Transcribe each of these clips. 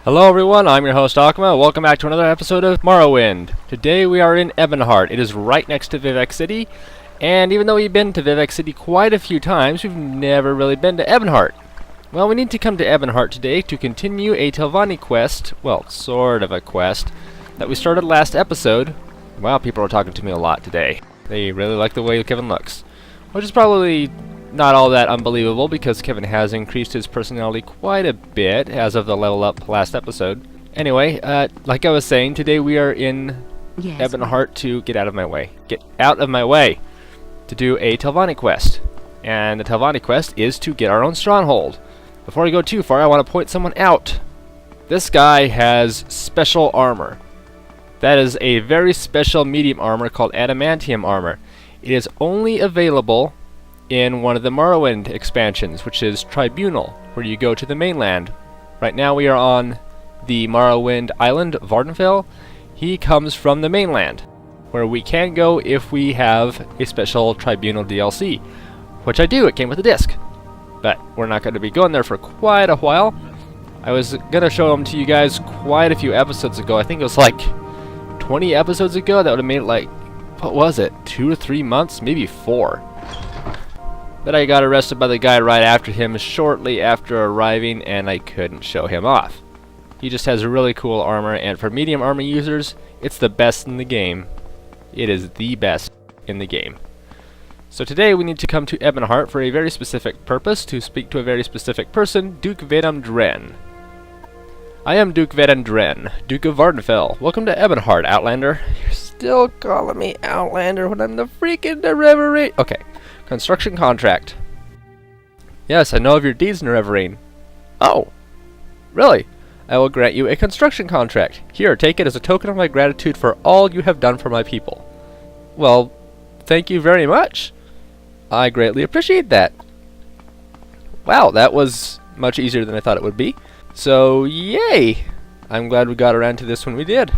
Hello everyone, I'm your host Akuma. Welcome back to another episode of Morrowind. Today we are in Ebonheart. It is right next to Vivec City, and even though we've been to Vivec City quite a few times, we've never really been to Ebonheart. Well, we need to come to Ebonheart today to continue a Telvanni quest, well, sort of a quest, that we started last episode. Wow, people are talking to me a lot today. They really like the way Kevin looks. Which is probably not all that unbelievable, because Kevin has increased his personality quite a bit as of the level up last episode. Anyway, like I was saying, today we are in Ebonheart to get out of my way. Get out of my way! To do a Telvanni quest. And the Telvanni quest is to get our own Stronghold. Before I go too far, I want to point someone out. This guy has special armor. That is a very special medium armor called adamantium armor. It is only available in one of the Morrowind expansions, which is Tribunal, where you go to the mainland. Right now we are on the Morrowind island, Vardenfell. He comes from the mainland, where we can go if we have a special Tribunal DLC, which I do. It came with a disc. But we're not going to be going there for quite a while. I was going to show them to you guys quite a few episodes ago. I think it was like 20 episodes ago. That would have made it like, what was it, 2 or 3 months? Maybe 4. But I got arrested by the guy right after him shortly after arriving, and I couldn't show him off. He just has really cool armor, and for medium armor users, it's the best in the game. It is the best in the game. So today we need to come to Ebonheart for a very specific purpose, to speak to a very specific person, Duke Vedam Dren. I am Duke Vedam Dren, Duke of Vardenfell. Welcome to Ebonheart, Outlander. You're still calling me Outlander when I'm the freaking Nerevar. Okay. Construction contract. Yes, I know of your deeds, Nerevar. Oh, really? I will grant you a construction contract. Here, take it as a token of my gratitude for all you have done for my people. Well, thank you very much. I greatly appreciate that. Wow, that was much easier than I thought it would be. So, yay! I'm glad we got around to this when we did.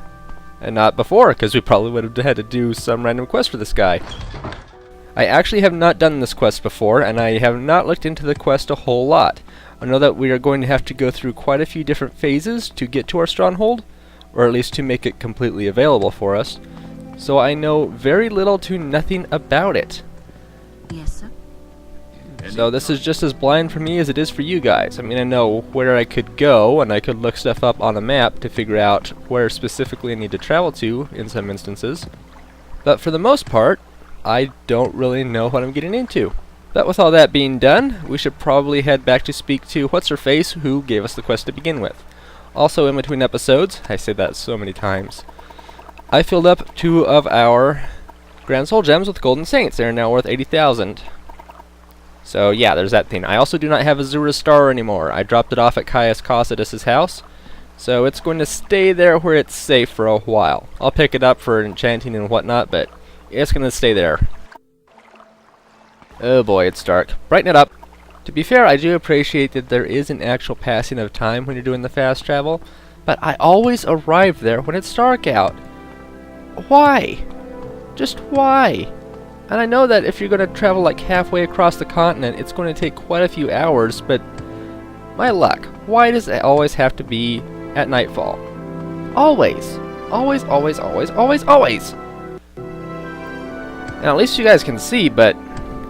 And not before, because we probably would have had to do some random quest for this guy. I actually have not done this quest before, and I have not looked into the quest a whole lot. I know that we are going to have to go through quite a few different phases to get to our Stronghold, or at least to make it completely available for us. So I know very little to nothing about it. Yes, sir. So this is just as blind for me as it is for you guys. I mean, I know where I could go, and I could look stuff up on a map to figure out where specifically I need to travel to in some instances. But for the most part, I don't really know what I'm getting into. But with all that being done, we should probably head back to speak to What's-Her-Face, who gave us the quest to begin with. Also, in between episodes, I say that so many times, I filled up 2 of our Grand Soul Gems with Golden Saints. They're now worth 80,000. So yeah, there's that thing. I also do not have Azura's Star anymore. I dropped it off at Caius Cossidus' house, so it's going to stay there where it's safe for a while. I'll pick it up for enchanting and whatnot, but it's gonna stay there. Oh boy, it's dark. Brighten it up. To be fair, I do appreciate that there is an actual passing of time when you're doing the fast travel, but I always arrive there when it's dark out. Why? Just why? And I know that if you're gonna travel like halfway across the continent, it's going to take quite a few hours, but my luck, why does it always have to be at nightfall? Always. Always, always, always, always, always! And at least you guys can see, but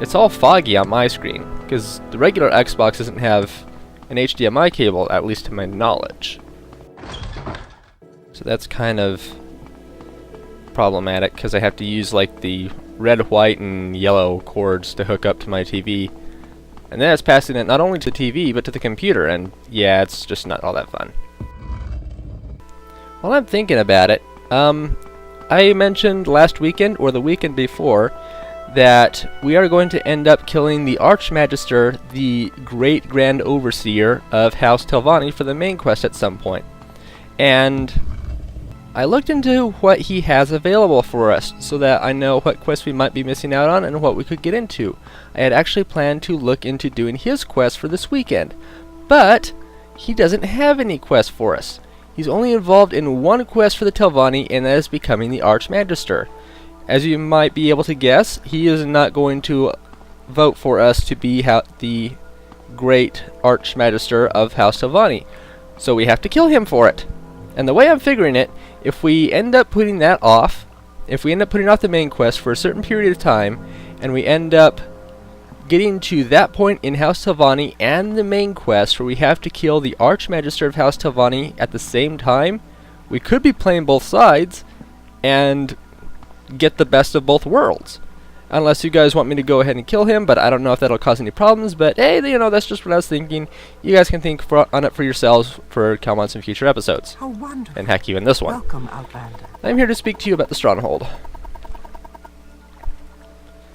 it's all foggy on my screen, because the regular Xbox doesn't have an HDMI cable, at least to my knowledge. So that's kind of problematic, because I have to use like the red, white, and yellow cords to hook up to my TV. And then it's passing it not only to the TV, but to the computer, and yeah, it's just not all that fun. While I'm thinking about it, I mentioned last weekend, or the weekend before, that we are going to end up killing the Archmagister, the Great Grand Overseer of House Telvanni, for the main quest at some point. And I looked into what he has available for us, so that I know what quests we might be missing out on and what we could get into. I had actually planned to look into doing his quest for this weekend, but he doesn't have any quests for us. He's only involved in one quest for the Telvanni, and that is becoming the Archmagister. As you might be able to guess, he is not going to vote for us to be the Great Archmagister of House Telvanni. So we have to kill him for it. And the way I'm figuring it, if we end up putting that off, if we end up putting off the main quest for a certain period of time, and we end up getting to that point in House Telvanni and the main quest where we have to kill the Archmagister of House Telvanni at the same time, we could be playing both sides and get the best of both worlds. Unless you guys want me to go ahead and kill him, but I don't know if that'll cause any problems, but hey, you know, that's just what I was thinking. You guys can think on it for yourselves for comments in future episodes. How wonderful. And heck, even this one. Welcome, Outlander. I'm here to speak to you about the Stronghold.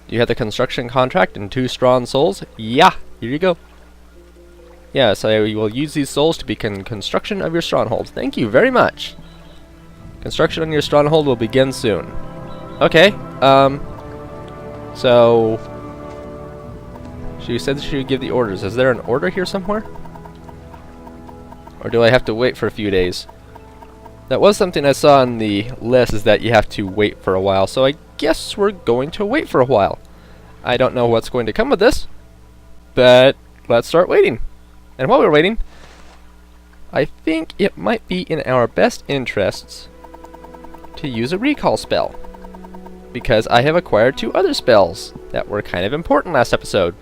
You have the construction contract and 2 strong souls? Yeah, here you go. Yes, I will use these souls to begin construction of your stronghold. Thank you very much. Construction on your stronghold will begin soon. Okay, so she said she would give the orders. Is there an order here somewhere? Or do I have to wait for a few days? That was something I saw on the list, is that you have to wait for a while, so I guess we're going to wait for a while. I don't know what's going to come of this, but let's start waiting. And while we're waiting, I think it might be in our best interests to use a recall spell, because I have acquired 2 other spells that were kind of important last episode.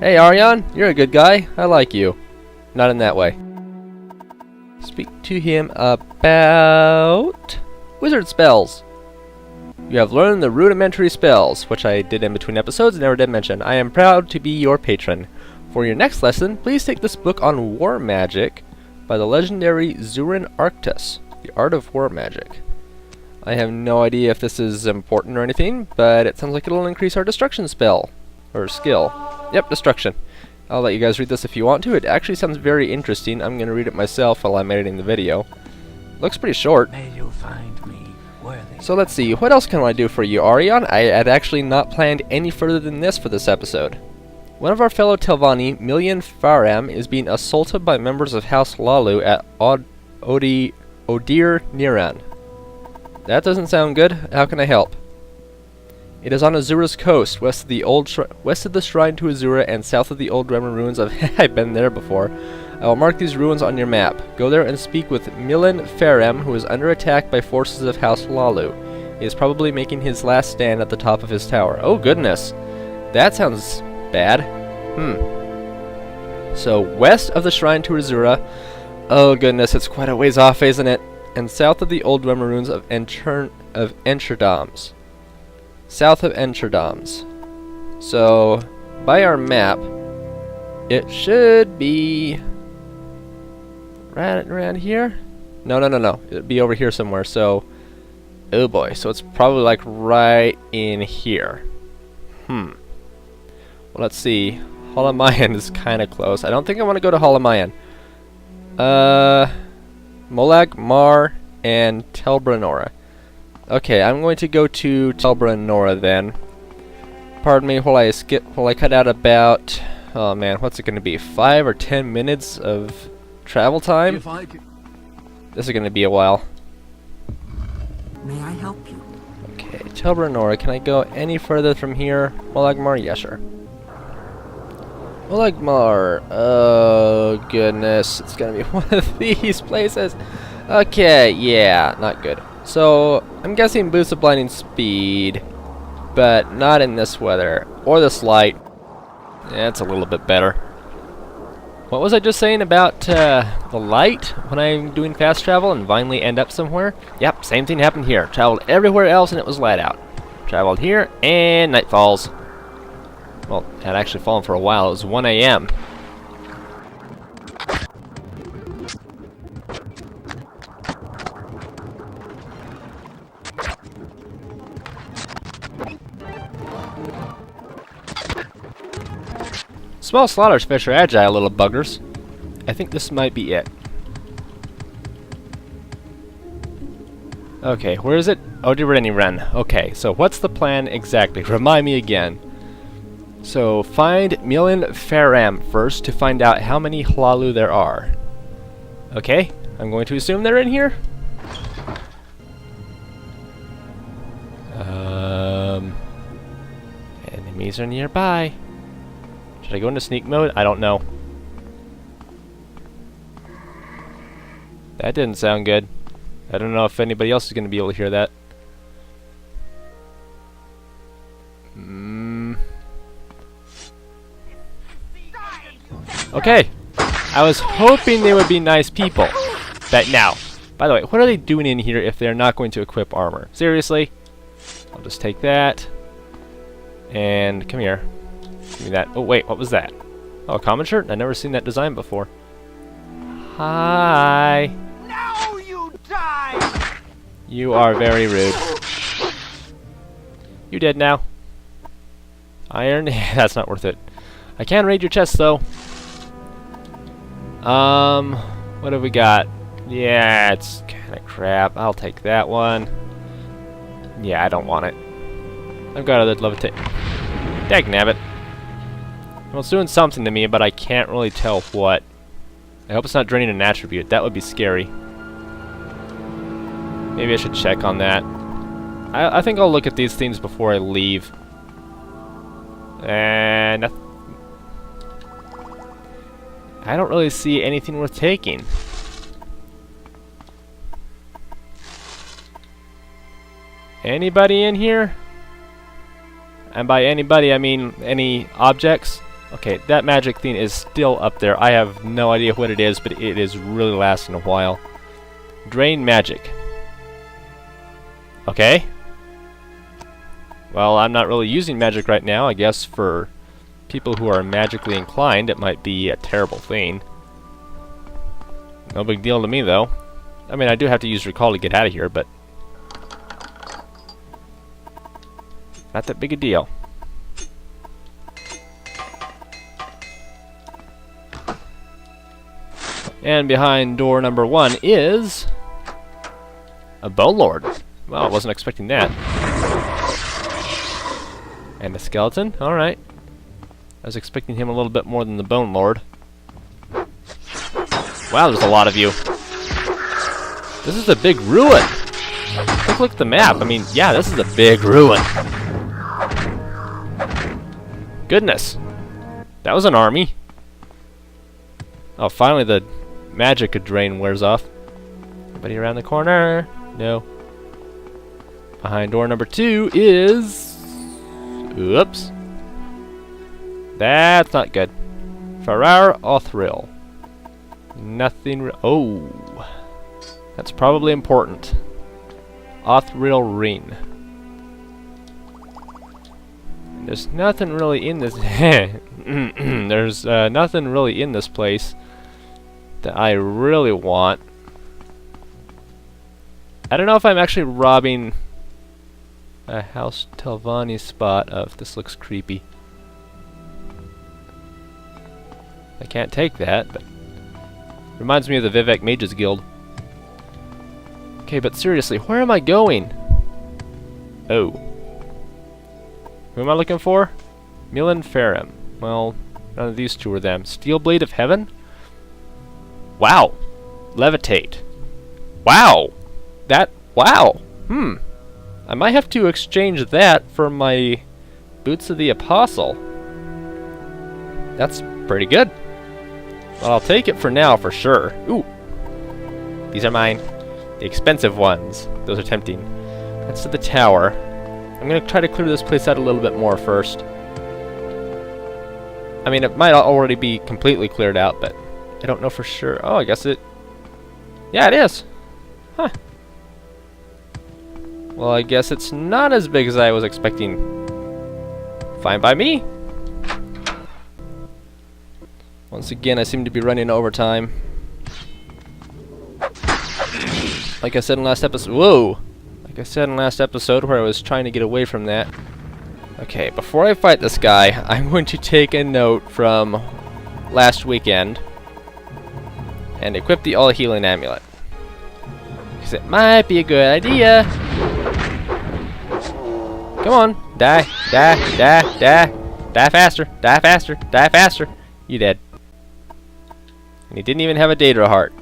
Hey Ariane, you're a good guy. I like you. Not in that way. Speak to him about wizard spells. You have learned the rudimentary spells, which I did in between episodes and never did mention. I am proud to be your patron. For your next lesson, please take this book on war magic by the legendary Zurin Arctus, The Art of War Magic. I have no idea if this is important or anything, but it sounds like it'll increase our destruction spell. Or skill. Yep, destruction. I'll let you guys read this if you want to. It actually sounds very interesting. I'm going to read it myself while I'm editing the video. Looks pretty short. May you find me worthy. So let's see, what else can I do for you, Ariane? I had actually not planned any further than this for this episode. One of our fellow Telvanni, Millon Ferrum, is being assaulted by members of House Lalu at Odir Niran. That doesn't sound good. How can I help? It is on Azura's coast, west of the shrine to Azura and south of the old Bremer ruins of I've been there before. I will mark these ruins on your map. Go there and speak with Millon Ferrum, who is under attack by forces of House Lalu. He is probably making his last stand at the top of his tower. Oh goodness. That sounds bad. So, west of the shrine to Azura. Oh goodness, it's quite a ways off, isn't it? And south of the old Bremer ruins of Encherdams. South of Encherdams. So, by our map, it should be right around here? No. It'd be over here somewhere, so... Oh boy, so it's probably like right in here. Well, let's see. Holamayan is kind of close. I don't think I want to go to Holamayan. Molag, Mar, and Telbranora. Okay, I'm going to go to Telbranora then. Pardon me while I cut out about, oh man, what's it going to be? 5 or 10 minutes of travel time? This is going to be a while. May I help you? Okay, Telbranora, can I go any further from here? Molagmar, yeah, sure. Molagmar, oh goodness, it's going to be one of these places. Okay, yeah, not good. So, I'm guessing boost of blinding speed, but not in this weather, or this light. That's a little bit better. What was I just saying about the light when I'm doing fast travel and finally end up somewhere? Yep, same thing happened here. Traveled everywhere else and it was light out. Traveled here and night falls. Well, it had actually fallen for a while. It was 1 a.m. Small slaughterfish are agile little buggers. I think this might be it. Okay, where is it? Odireni Ren. Okay, so what's the plan exactly? Remind me again. So, find Millon Ferrum first to find out how many Hlalu there are. Okay, I'm going to assume they're in here. Enemies are nearby. Should I go into sneak mode? I don't know. That didn't sound good. I don't know if anybody else is going to be able to hear that. Okay. I was hoping they would be nice people. But now, by the way, what are they doing in here if they're not going to equip armor? Seriously? I'll just take that. And come here. Give me that. Oh, wait, what was that? Oh, a common shirt? I've never seen that design before. Hi. Now you die! You are very rude. You dead now. Iron? That's not worth it. I can raid your chest, though. What have we got? Yeah, it's kind of crap. I'll take that one. Yeah, I don't want it. I've got other levitate. Dagnabbit. Well, it's doing something to me, but I can't really tell what. I hope it's not draining an attribute. That would be scary. Maybe I should check on that. I think I'll look at these things before I leave. And I don't really see anything worth taking. Anybody in here? And by anybody, I mean any objects. Okay, that magic thing is still up there. I have no idea what it is, but it is really lasting a while. Drain magic. Okay. Well, I'm not really using magic right now. I guess for people who are magically inclined, it might be a terrible thing. No big deal to me, though. I mean, I do have to use recall to get out of here, but not that big a deal. And behind door number 1 is a Bone Lord. Well, I wasn't expecting that. And a skeleton? Alright. I was expecting him a little bit more than the Bone Lord. Wow, there's a lot of you. This is a big ruin. Look at the map. I mean, yeah, this is a big ruin. Goodness. That was an army. Oh, finally the magic drain wears off. Anybody around the corner? No. Behind door number 2 is... Oops. That's not good. Farrar Othril. Nothing... Oh. That's probably important. Othril Ring. There's nothing really in this... There's nothing really in this place that I really want. I don't know if I'm actually robbing a House Telvanni spot of this looks creepy. I can't take that, but reminds me of the Vivek Mages Guild. Okay, but seriously, where am I going? Oh. Who am I looking for? Millon Ferrum. Well, none of these two are them. Steel Blade of Heaven? Wow. Levitate. Wow. That, wow. I might have to exchange that for my Boots of the Apostle. That's pretty good. Well, I'll take it for now, for sure. Ooh. These are mine. The expensive ones. Those are tempting. That's to the tower. I'm going to try to clear this place out a little bit more first. I mean, it might already be completely cleared out, but I don't know for sure. Oh, I guess it... Yeah, it is. Huh. Well, I guess it's not as big as I was expecting. Fine by me. Once again, I seem to be running overtime. Like I said in last episode... Whoa! Like I said in last episode where I was trying to get away from that. Okay, before I fight this guy, I'm going to take a note from last weekend and equip the All Healing Amulet. Because it might be a good idea. Come on. Die. Die. Die. Die. Die faster. Die faster. Die faster. You dead. And he didn't even have a Daedra heart.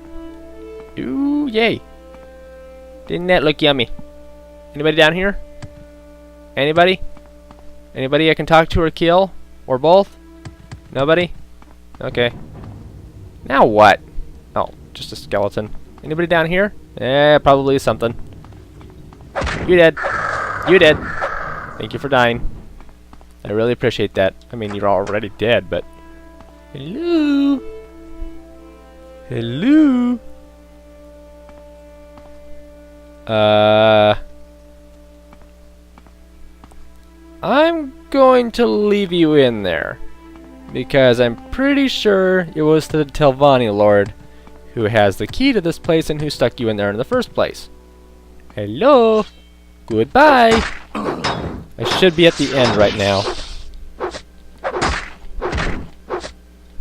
Ooh, yay. Didn't that look yummy? Anybody down here? Anybody? Anybody I can talk to or kill? Or both? Nobody? Okay. Now what? Oh, just a skeleton. Anybody down here? Probably something. You dead. You dead. Thank you for dying. I really appreciate that. I mean, you're already dead, but... Hello? Hello? I'm going to leave you in there. Because I'm pretty sure it was the Telvanni Lord who has the key to this place and who stuck you in there in the first place. Hello? Goodbye! I should be at the end right now.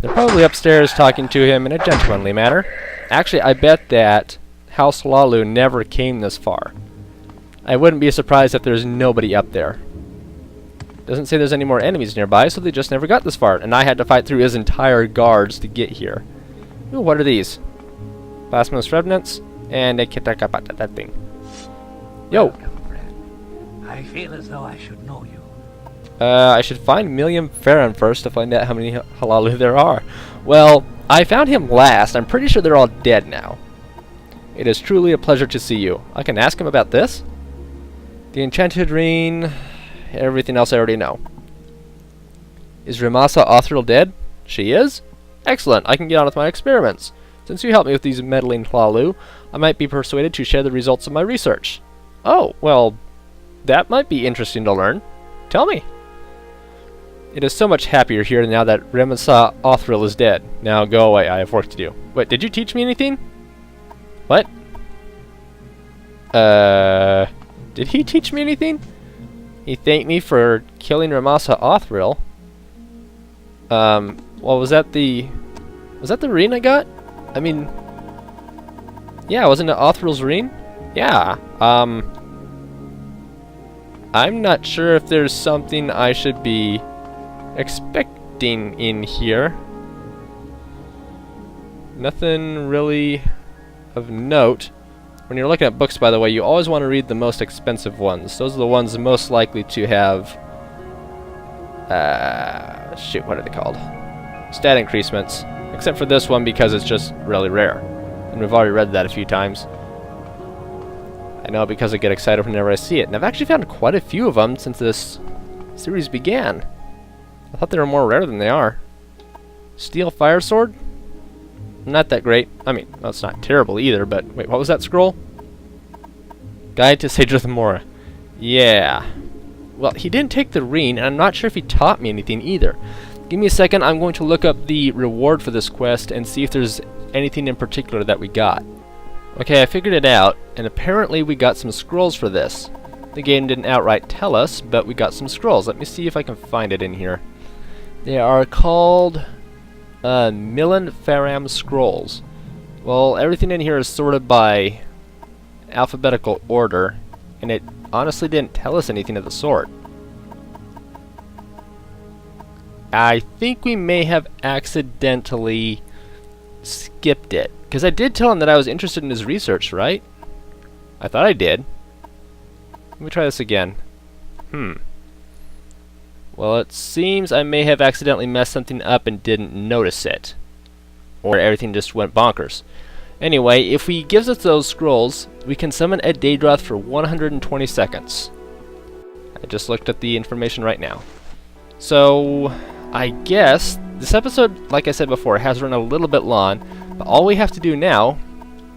They're probably upstairs talking to him in a gentlemanly manner. Actually, I bet that House Lalu never came this far. I wouldn't be surprised if there's nobody up there. Doesn't say there's any more enemies nearby, so they just never got this far. And I had to fight through his entire guards to get here. Ooh, what are these? Blasphemous Revenants and a Kitakapata, that thing. Yo! Welcome, friend. I feel as though I should know you. I should find Millon Ferrum first to find out how many Halalu there are. Well, I found him last. I'm pretty sure they're all dead now. It is truly a pleasure to see you. I can ask him about this? The Enchanted Ring... Everything else I already know. Is Ramasa Othril dead? She is? Excellent, I can get on with my experiments. Since you helped me with these meddling Hlalu, I might be persuaded to share the results of my research. Oh, well, that might be interesting to learn. Tell me. It is so much happier here now that Ramasa Othril is dead. Now go away, I have work to do. Wait, did you teach me anything? What? Did he teach me anything? He thanked me for killing Ramasa Othril. Well, was that the ring I got? I mean, yeah, wasn't it Othril's ring? Yeah. I'm not sure if there's something I should be expecting in here. Nothing really of note. When you're looking at books, by the way, you always want to read the most expensive ones. Those are the ones most likely to have... shoot, what are they called? Stat increasements. Except for this one because it's just really rare. And we've already read that a few times. I know because I get excited whenever I see it. And I've actually found quite a few of them since this series began. I thought they were more rare than they are. Steel Fire Sword? Not that great. I mean, well, it's not terrible either, but... Wait, what was that scroll? Guide to Sage of the Mora. Yeah. Well, he didn't take the ring, and I'm not sure if he taught me anything either. Give me a second, I'm going to look up the reward for this quest and see if there's anything in particular that we got. Okay, I figured it out, and apparently we got some scrolls for this. The game didn't outright tell us, but we got some scrolls. Let me see if I can find it in here. They are called... Millon Ferrum scrolls. Well, everything in here is sorted by alphabetical order, and it honestly didn't tell us anything of the sort. I think we may have accidentally skipped it, because I did tell him that I was interested in his research, right? I thought I did. Let me try this again. Well, it seems I may have accidentally messed something up and didn't notice it. Or everything just went bonkers. Anyway, if he gives us those scrolls, we can summon a Daedroth for 120 seconds. I just looked at the information right now. So, I guess this episode, like I said before, has run a little bit long, but all we have to do now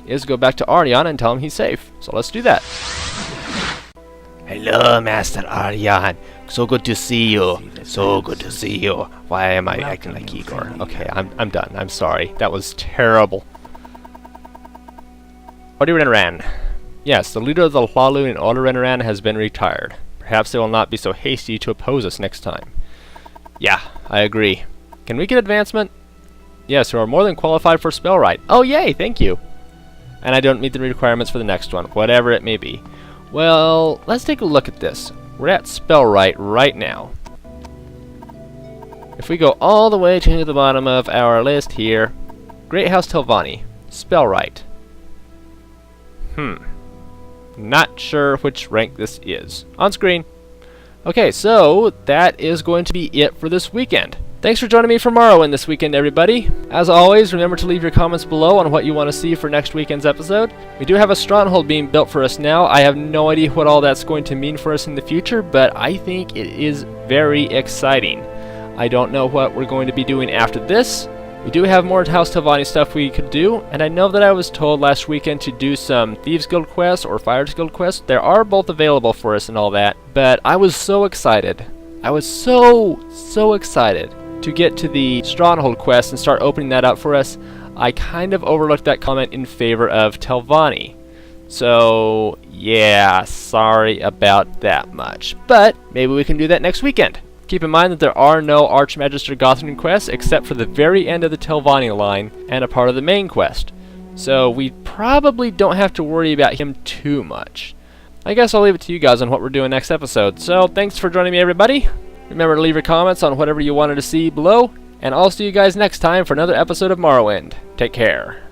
is go back to Ariane and tell him he's safe. So let's do that. Hello, Master Ariane. So good to see you. So good to see you. Why am I acting like Igor? Okay, I'm done. I'm sorry. That was terrible. Renaran. Yes, the leader of the Hlalu in Renaran has been retired. Perhaps they will not be so hasty to oppose us next time. Yeah, I agree. Can we get advancement? Yes, you are more than qualified for Spellwright. Oh, yay, thank you. And I don't meet the requirements for the next one, whatever it may be. Well, let's take a look at this. We're at Spellwright right now. If we go all the way to the bottom of our list here, Great House Telvanni, Spellwright. Not sure which rank this is. On screen. Okay, so that is going to be it for this weekend. Thank Thanks for joining me for Morrowind this weekend, everybody. As always, remember to leave your comments below on what you want to see for next weekend's episode. We do have a Stronghold being built for us now. I have no idea what all that's going to mean for us in the future, but I think it is very exciting. I don't know what we're going to be doing after this. We do have more House Telvanni stuff we could do, and I know that I was told last weekend to do some Thieves Guild quests or Fighters Guild quests. They are both available for us and all that, but I was so excited. I was so excited to get to the Stronghold quest and start opening that up for us. I kind of overlooked that comment in favor of Telvanni. So, yeah, sorry about that much. But maybe we can do that next weekend. Keep in mind that there are no Archmagister Gothrin quests except for the very end of the Telvanni line and a part of the main quest. So we probably don't have to worry about him too much. I guess I'll leave it to you guys on what we're doing next episode. So thanks for joining me, everybody. Remember to leave your comments on whatever you wanted to see below, and I'll see you guys next time for another episode of Morrowind. Take care.